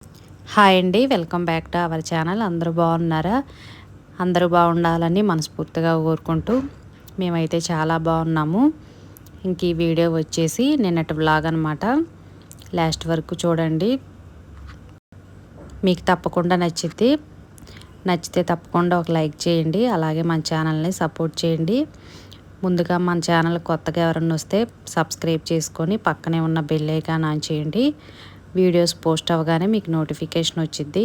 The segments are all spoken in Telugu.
హాయ్ అండి. Welcome back to our channel. అందరూ బాగున్నారా? అందరూ బాగుండాలని మనస్ఫూర్తిగా కోరుకుంటూ మేమైతే చాలా బాగున్నాము. ఇంక ఈ వీడియో వచ్చేసి నిన్నటి వ్లాగ్ అనమాట. లాస్ట్ వరకు చూడండి, మీకు తప్పకుండా నచ్చితే తప్పకుండా ఒక లైక్ చేయండి. అలాగే మన ఛానల్ని సపోర్ట్ చేయండి. ముందుగా మన ఛానల్ కొత్తగా ఎవరన్నా వస్తే సబ్స్క్రైబ్ చేసుకొని పక్కనే ఉన్న బెల్ ఐకాన్ ఆన్ చేయండి. వీడియోస్ పోస్ట్ అవ్వగానే మీకు నోటిఫికేషన్ వచ్చింది.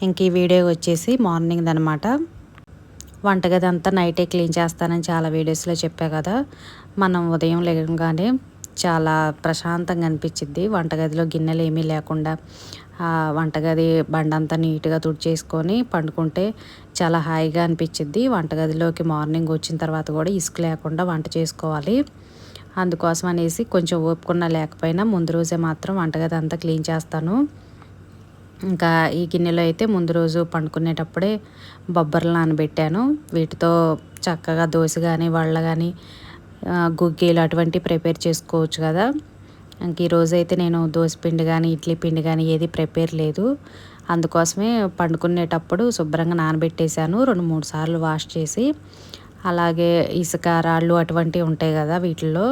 ఇంక ఈ వీడియో వచ్చేసి మార్నింగ్ అనమాట. వంటగది అంతా నైటే క్లీన్ చేస్తానని చాలా వీడియోస్లో చెప్పా కదా. మనం ఉదయం లేవగానే చాలా ప్రశాంతంగా అనిపించింది. వంటగదిలో గిన్నెలు ఏమీ లేకుండా వంటగది బండంతా నీట్గా తుడిచేసుకొని పండుకుంటే చాలా హాయిగా అనిపించింది. వంటగదిలోకి మార్నింగ్ వచ్చిన తర్వాత కూడా ఇసుక లేకుండా వంట చేసుకోవాలి. అందుకోసం అనేసి కొంచెం ఓపుకున్న లేకపోయినా ముందు రోజే మాత్రం వంటగది అంతా క్లీన్ చేస్తాను. ఇంకా ఈ గిన్నెలో అయితే ముందు రోజు పండుకునేటప్పుడే బొబ్బర్లు నానబెట్టాను. వీటితో చక్కగా దోశ కానీ వళ్ళ కానీ గుగ్గీలు అటువంటివి ప్రిపేర్ చేసుకోవచ్చు కదా. ఇంక ఈరోజు అయితే నేను దోశ పిండి కానీ ఇడ్లీ పిండి కానీ ఏది ప్రిపేర్ లేదు. అందుకోసమే పండుకునేటప్పుడు శుభ్రంగా నానబెట్టేశాను 2-3 సార్లు వాష్ చేసి. అలాగే ఇసుక రాళ్ళు అటువంటివి ఉంటాయి కదా, వీటిల్లో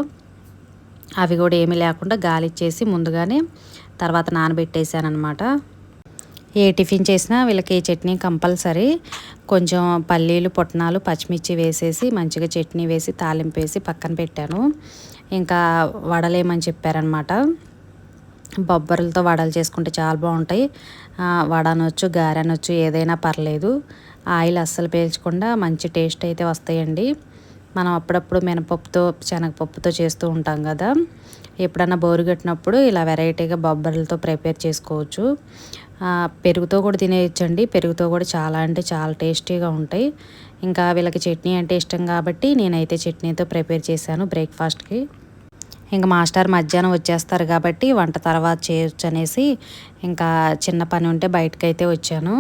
అవి కూడా ఏమీ లేకుండా గాలిచ్చేసి ముందుగానే తర్వాత నానబెట్టేశాను అనమాట. ఏ టిఫిన్ చేసినా వీళ్ళకి చట్నీ కంపల్సరీ. కొంచెం పల్లీలు పుట్నాలు పచ్చిమిర్చి వేసేసి మంచిగా చట్నీ వేసి తాలింపు వేసి పక్కన పెట్టాను. ఇంకా వడలేమని చెప్పారనమాట. బొబ్బర్లతో వడలు చేసుకుంటే చాలా బాగుంటాయి. వడ అనొచ్చు, గారె అనొచ్చు, ఏదైనా పర్లేదు. ఆయిల్ అస్సలు పీల్చకుండా మంచి టేస్ట్ అయితే వస్తాయండి. మనం అప్పుడప్పుడు మినపప్పుతో శనగపప్పుతో చేస్తూ ఉంటాం కదా. ఎప్పుడన్నా బోరు కట్టినప్పుడు ఇలా వెరైటీగా బొబ్బర్లతో ప్రిపేర్ చేసుకోవచ్చు. పెరుగుతో కూడా తినేయచ్చండి. పెరుగుతో కూడా చాలా అంటే చాలా టేస్టీగా ఉంటాయి. ఇంకా వీళ్ళకి చట్నీ అంటే ఇష్టం కాబట్టి నేనైతే చట్నీతో ప్రిపేర్ చేశాను బ్రేక్ఫాస్ట్కి. ఇంకా మాస్టర్ మధ్యాహ్నం వచ్చేస్తారు కాబట్టి వంట తర్వాత చేయొచ్చు అనేసి ఇంకా చిన్న పని ఉంటే బయటకైతే వచ్చాను.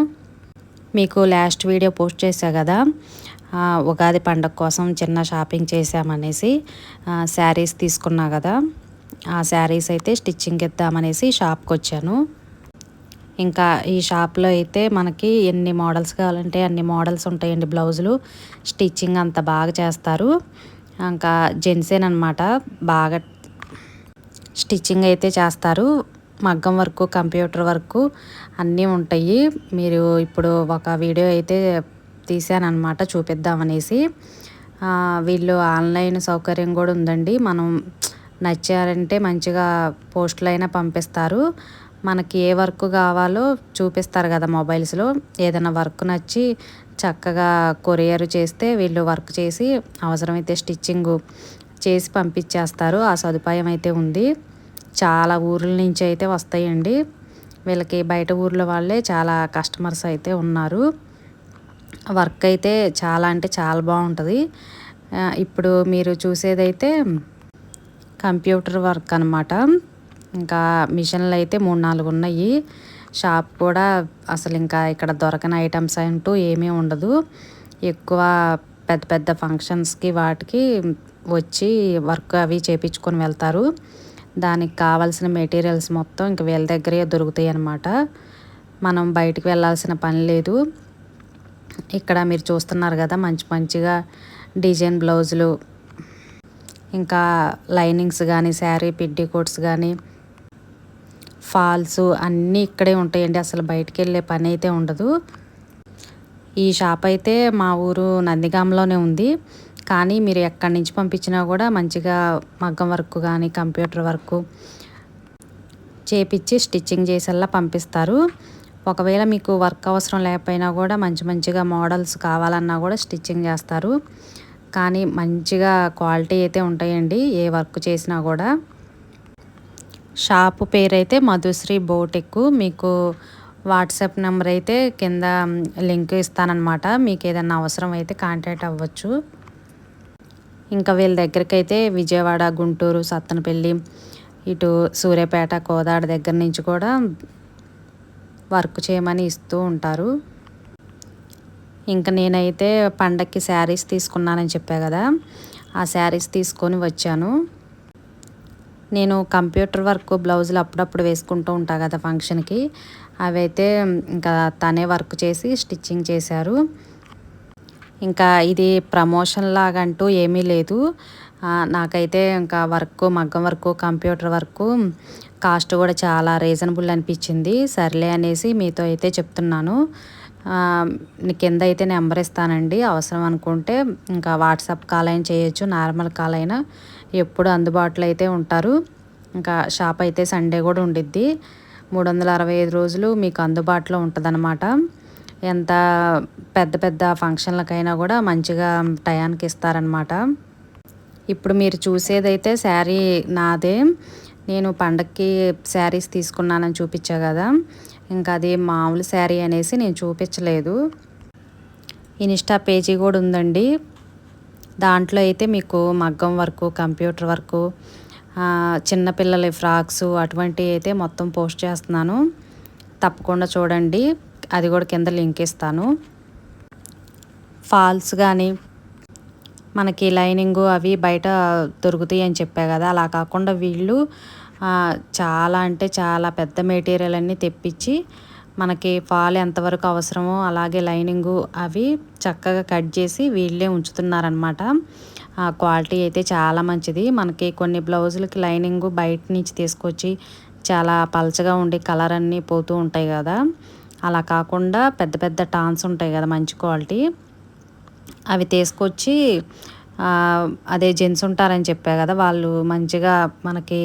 మీకు లాస్ట్ వీడియో పోస్ట్ చేశా కదా, ఉగాది పండగ కోసం చిన్న షాపింగ్ చేసామనేసి. శారీస్ తీసుకున్నా కదా, ఆ శారీస్ అయితే స్టిచ్చింగ్ ఇద్దామనేసి షాప్కి వచ్చాను. ఇంకా ఈ షాప్లో అయితే మనకి ఎన్ని మోడల్స్ కావాలంటే అన్ని మోడల్స్ ఉంటాయండి. బ్లౌజులు స్టిచ్చింగ్ అంత బాగా చేస్తారు. ఇంకా జెంట్సేనమాట, బాగా స్టిచ్చింగ్ అయితే చేస్తారు. మగ్గం వర్క్, కంప్యూటర్ వర్క్ అన్నీ ఉంటాయి. మీరు ఇప్పుడు ఒక వీడియో అయితే తీసానమాట చూపిద్దామనేసి. వీళ్ళు ఆన్లైన్ సౌకర్యం కూడా ఉందండి. మనం నచ్చారంటే మంచిగా పోస్టులు అయినా పంపిస్తారు. మనకి ఏ వర్క్ కావాలో చూపిస్తారు కదా మొబైల్స్లో. ఏదైనా వర్క్ నచ్చి చక్కగా కొరియర్ చేస్తే వీళ్ళు వర్క్ చేసి అవసరమైతే స్టిచ్చింగ్ చేసి పంపించేస్తారు. ఆ సదుపాయం అయితే ఉంది. చాలా ఊర్ల నుంచి అయితే వస్తాయండి. వీళ్ళకి బయట ఊర్ల వాళ్ళే చాలా కస్టమర్స్ అయితే ఉన్నారు. వర్క్ అయితే చాలా అంటే చాలా బాగుంటుంది. ఇప్పుడు మీరు చూసేదైతే కంప్యూటర్ వర్క్ అనమాట. ఇంకా మిషన్లు అయితే 3-4 ఉన్నాయి. షాప్ కూడా అసలు ఇంకా ఇక్కడ దొరకని ఐటమ్స్ అంటూ ఏమీ ఉండదు. ఎక్కువ పెద్ద పెద్ద ఫంక్షన్స్కి వాటికి వచ్చి వర్క్ అవి చేయించుకొని వెళ్తారు. దానికి కావాల్సిన మెటీరియల్స్ మొత్తం ఇంక వీళ్ళ దగ్గరే దొరుకుతాయి అన్నమాట. మనం బయటికి వెళ్ళాల్సిన పని లేదు. ఇక్కడ మీరు చూస్తున్నారు కదా మంచి మంచిగా డిజైన్ బ్లౌజులు, ఇంకా లైనింగ్స్ కానీ, శారీ పెట్టికోట్స్ కానీ, ఫాల్స్ అన్నీ ఇక్కడే ఉంటాయండి. అసలు బయటికి వెళ్ళే పని అయితే ఉండదు. ఈ షాప్ అయితే మా ఊరు నందిగాంలోనే ఉంది. కానీ మీరు ఎక్కడి నుంచి పంపించినా కూడా మంచిగా మగ్గం వర్క్ కానీ కంప్యూటర్ వర్క్ చేపించి స్టిచ్చింగ్ చేసేలా పంపిస్తారు. ఒకవేళ మీకు వర్క్ అవసరం లేకపోయినా కూడా మంచిగా మోడల్స్ కావాలన్నా కూడా స్టిచ్చింగ్ చేస్తారు. కానీ మంచిగా క్వాలిటీ అయితే ఉంటాయండి ఏ వర్క్ చేసినా కూడా. షాపు పేరు అయితే మధుశ్రీ బోటిక్. మీకు వాట్సాప్ నెంబర్ అయితే కింద లింక్ ఇస్తానన్నమాట. మీకు ఏదైనా అవసరం అయితే కాంటాక్ట్ అవ్వచ్చు. ఇంకా వీళ్ళ దగ్గరికి అయితే విజయవాడ, గుంటూరు, సత్తెనపల్లి, ఇటు సూర్యాపేట, కోదాడ దగ్గర నుంచి కూడా వర్క్ చేయమని ఇస్తూ ఉంటారు. ఇంకా నేనైతే పండక్కి శారీస్ తీసుకున్నానని చెప్పా కదా, ఆ శారీస్ తీసుకొని వచ్చాను. నేను కంప్యూటర్ వర్క్ బ్లౌజులు అప్పుడప్పుడు వేసుకుంటూ ఉంటా కదా ఫంక్షన్కి. అవైతే ఇంకా తనే వర్క్ చేసి స్టిచ్చింగ్ చేశారు. ఇంకా ఇది ప్రమోషన్ లాగంటూ ఏమీ లేదు. నాకైతే ఇంకా మగ్గం వర్కు, కంప్యూటర్ వర్కు కాస్ట్ కూడా చాలా రీజనబుల్ అనిపించింది. సర్లే అనేసి మీతో అయితే చెప్తున్నాను. కింద అయితే నెంబర్ ఇస్తానండి. అవసరం అనుకుంటే ఇంకా వాట్సాప్ కాల్ అయినా చేయొచ్చు, నార్మల్ కాల్ అయినా. ఎప్పుడు అందుబాటులో అయితే ఉంటారు. ఇంకా షాప్ అయితే సండే కూడా ఉండిద్ది. 365 రోజులు మీకు అందుబాటులో ఉంటుందన్నమాట. ఎంత పెద్ద పెద్ద ఫంక్షన్లకైనా కూడా మంచిగా టయానికి ఇస్తారనమాట. ఇప్పుడు మీరు చూసేదైతే శారీ నాదే. నేను పండక్కి శారీస్ తీసుకున్నానని చూపించా కదా, ఇంకా అది మామూలు శారీ అనేసి నేను చూపించలేదు. ఇన్స్టా పేజీ కూడా ఉందండి. దాంట్లో అయితే మీకు మగ్గం వర్కు, కంప్యూటర్ వర్కు, చిన్నపిల్లల ఫ్రాక్స్ అటువంటివి అయితే మొత్తం పోస్ట్ చేస్తున్నాను. తప్పకుండా చూడండి. అది కూడా కింద లింక్ ఇస్తాను. ఫాల్స్ కానీ మనకి లైనింగు అవి బయట దొరుకుతాయి అని చెప్పా కదా, అలా కాకుండా వీళ్ళు చాలా అంటే చాలా పెద్ద మెటీరియల్ అన్నీ తెప్పించి మనకి ఫాల్ ఎంతవరకు అవసరమో అలాగే లైనింగు అవి చక్కగా కట్ చేసి వీళ్ళే ఉంచుతున్నారనమాట. క్వాలిటీ అయితే చాలా మంచిది. మనకి కొన్ని బ్లౌజులకి లైనింగు బయట నుంచి తీసుకొచ్చి చాలా పలచగా ఉండి కలర్ అన్నీ పోతూ ఉంటాయి కదా, అలా కాకుండా పెద్ద పెద్ద టాన్స్ ఉంటాయి కదా మంచి క్వాలిటీ, అవి తీసుకొచ్చి అదే జెంట్స్ ఉంటారని చెప్పా కదా, వాళ్ళు మంచిగా మనకి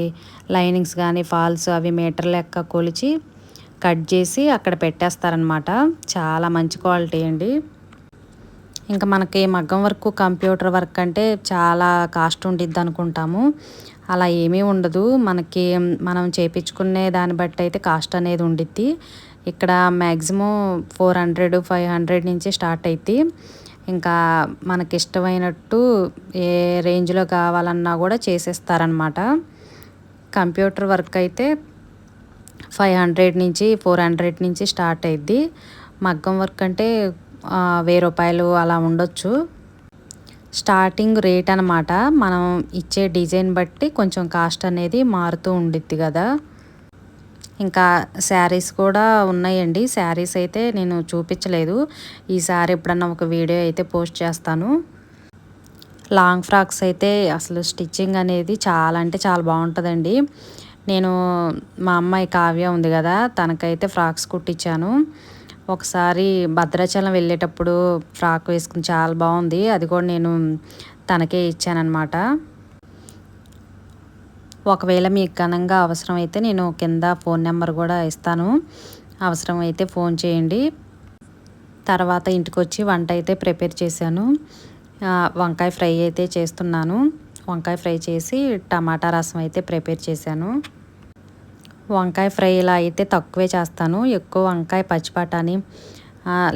లైనింగ్స్ కానీ ఫాల్స్ అవి మీటర్ లెక్క కొలిచి కట్ చేసి అక్కడ పెట్టేస్తారనమాట. చాలా మంచి క్వాలిటీ అండి. ఇంకా మనకి మగ్గం వర్క్, కంప్యూటర్ వర్క్ అంటే చాలా కాస్ట్ ఉండిద్ది అనుకుంటాము. అలా ఏమీ ఉండదు. మనం చేయించుకునే దాన్ని బట్టి అయితే కాస్ట్ అనేది ఉండిద్ది. ఇక్కడ మ్యాక్సిమం 400, 500 నుంచి స్టార్ట్ అవుద్ది. ఇంకా మనకి ఇష్టమైనట్టు ఏ రేంజ్లో కావాలన్నా కూడా చేసేస్తారనమాట. కంప్యూటర్ వర్క్ అయితే 500 నుంచి 400 నుంచి స్టార్ట్ అయ్యిద్ది. మగ్గం వర్క్ అంటే 1000 రూపాయలు అలా ఉండొచ్చు. స్టార్టింగ్ రేట్ అనమాట. మనం ఇచ్చే డిజైన్ బట్టి కొంచెం కాస్ట్ అనేది మారుతూ ఉండిద్ది కదా. ఇంకా శారీస్ కూడా ఉన్నాయండి. శారీస్ అయితే నేను చూపించలేదు. ఈసారి ఎప్పుడన్నా ఒక వీడియో అయితే పోస్ట్ చేస్తాను. లాంగ్ ఫ్రాక్స్ అయితే అసలు స్టిచ్చింగ్ అనేది చాలా అంటే చాలా బాగుంటుందండి. నేను మా అమ్మాయి కావ్య ఉంది కదా, తనకైతే ఫ్రాక్స్ కుట్టించాను. ఒకసారి భద్రాచలం వెళ్ళేటప్పుడు ఫ్రాక్ వేసుకుని చాలా బాగుంది. అది కూడా నేను తనకే ఇచ్చానమాట. ఒకవేళ మీకు ఘనంగా అవసరమైతే నేను కింద ఫోన్ నెంబర్ కూడా ఇస్తాను. అవసరమైతే ఫోన్ చేయండి. తర్వాత ఇంటికి వచ్చి వంట అయితే ప్రిపేర్ చేశాను. వంకాయ ఫ్రై అయితే చేస్తున్నాను. వంకాయ ఫ్రై చేసి టమాటా రసం అయితే ప్రిపేర్ చేశాను. వంకాయ ఫ్రై ఇలా అయితే తక్కువే చేస్తాను. ఎక్కువ వంకాయ పచ్చిబఠానీ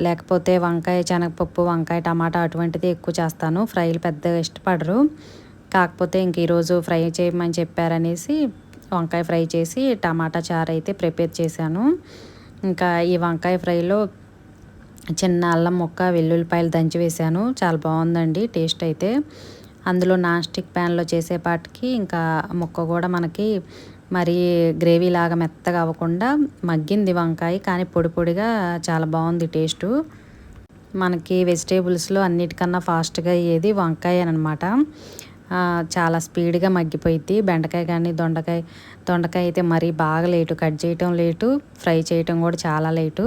లేకపోతే వంకాయ శనగపప్పు, వంకాయ టమాటా అటువంటిది ఎక్కువ చేస్తాను. ఫ్రైలు పెద్దగా ఇష్టపడరు. కాకపోతే ఇంక ఈరోజు ఫ్రై చేయమని చెప్పారనేసి వంకాయ ఫ్రై చేసి టమాటా చారు అయితే ప్రిపేర్ చేశాను. ఇంకా ఈ వంకాయ ఫ్రైలో చిన్న అల్లం ముక్క, వెల్లుల్లిపాయలు దంచి వేశాను. చాలా బాగుందండి టేస్ట్ అయితే. అందులో నాన్ స్టిక్ ప్యాన్లో చేసేపాటికి ఇంకా ముక్క కూడా మనకి మరి గ్రేవీ లాగా మెత్తగా అవ్వకుండా మగ్గింది వంకాయ, కానీ పొడి పొడిగా చాలా బాగుంది టేస్టు. మనకి వెజిటేబుల్స్లో అన్నిటికన్నా ఫాస్ట్గా అయ్యేది వంకాయ అనమాట. చాలా స్పీడ్గా మగ్గిపోయిద్ది. బెండకాయ కానీ దొండకాయ అయితే మరీ బాగా లేటు, కట్ చేయటం లేటు, ఫ్రై చేయటం కూడా చాలా లేటు.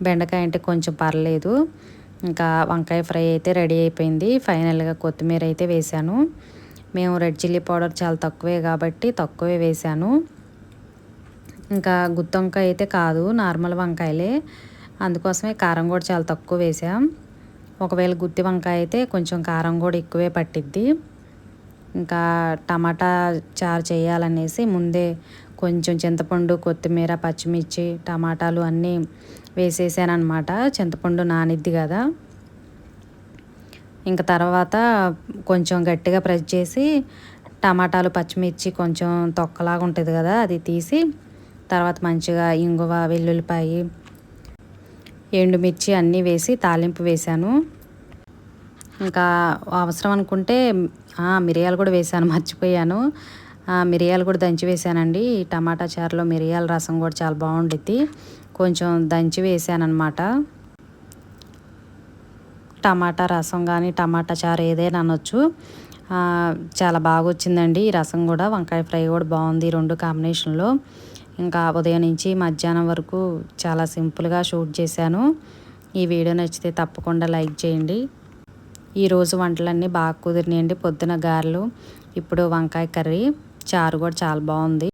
బెండకాయ అంటే కొంచెం పర్లేదు. ఇంకా వంకాయ ఫ్రై అయితే రెడీ అయిపోయింది. ఫైనల్గా కొత్తిమీర అయితే వేశాను. మేము రెడ్ చిల్లీ పౌడర్ చాలా తక్కువే కాబట్టి తక్కువే వేశాను. ఇంకా గుత్తి వంకాయ అయితే కాదు, నార్మల్ వంకాయలే, అందుకోసమే కారం కూడా చాలా తక్కువ వేసాం. ఒకవేళ గుత్తి వంకాయ అయితే కొంచెం కారం కూడా ఎక్కువే పట్టిద్ది. ఇంకా టమాటా చారు చేయాలనేసి ముందే కొంచెం చింతపండు, కొత్తిమీర, పచ్చిమిర్చి, టమాటాలు అన్నీ వేసేసాను అనమాట. చింతపండు నానిద్ది కదా. ఇంకా తర్వాత కొంచెం గట్టిగా ప్రెస్ చేసి టమాటాలు, పచ్చిమిర్చి కొంచెం తొక్కలాగా ఉంటుంది కదా, అది తీసి తర్వాత మంచిగా ఇంగువ, వెల్లుల్లిపాయ, ఎండుమిర్చి అన్నీ వేసి తాలింపు వేశాను. ఇంకా అవసరం అనుకుంటే మిరియాలు కూడా వేశాను, మర్చిపోయాను. మిరియాలు కూడా దంచి వేసానండి. ఈ టమాటా చారులో మిరియాల రసం కూడా చాలా బాగుండిద్ది. కొంచెం దంచి వేసానమాట. టమాటా రసం కానీ టమాటా చారు ఏదైనా అనొచ్చు. చాలా బాగా వచ్చిందండి ఈ రసం కూడా. వంకాయ ఫ్రై కూడా బాగుంది 2 కాంబినేషన్లో. ఇంకా ఉదయం నుంచి మధ్యాహ్నం వరకు చాలా సింపుల్గా షూట్ చేశాను. ఈ వీడియో నచ్చితే తప్పకుండా లైక్ చేయండి. ఈరోజు వంటలన్నీ బాగా కుదిరినాయండి. పొద్దున గారెలు, ఇప్పుడు వంకాయ కర్రీ, చారు కూడా చాలా బాగుంది.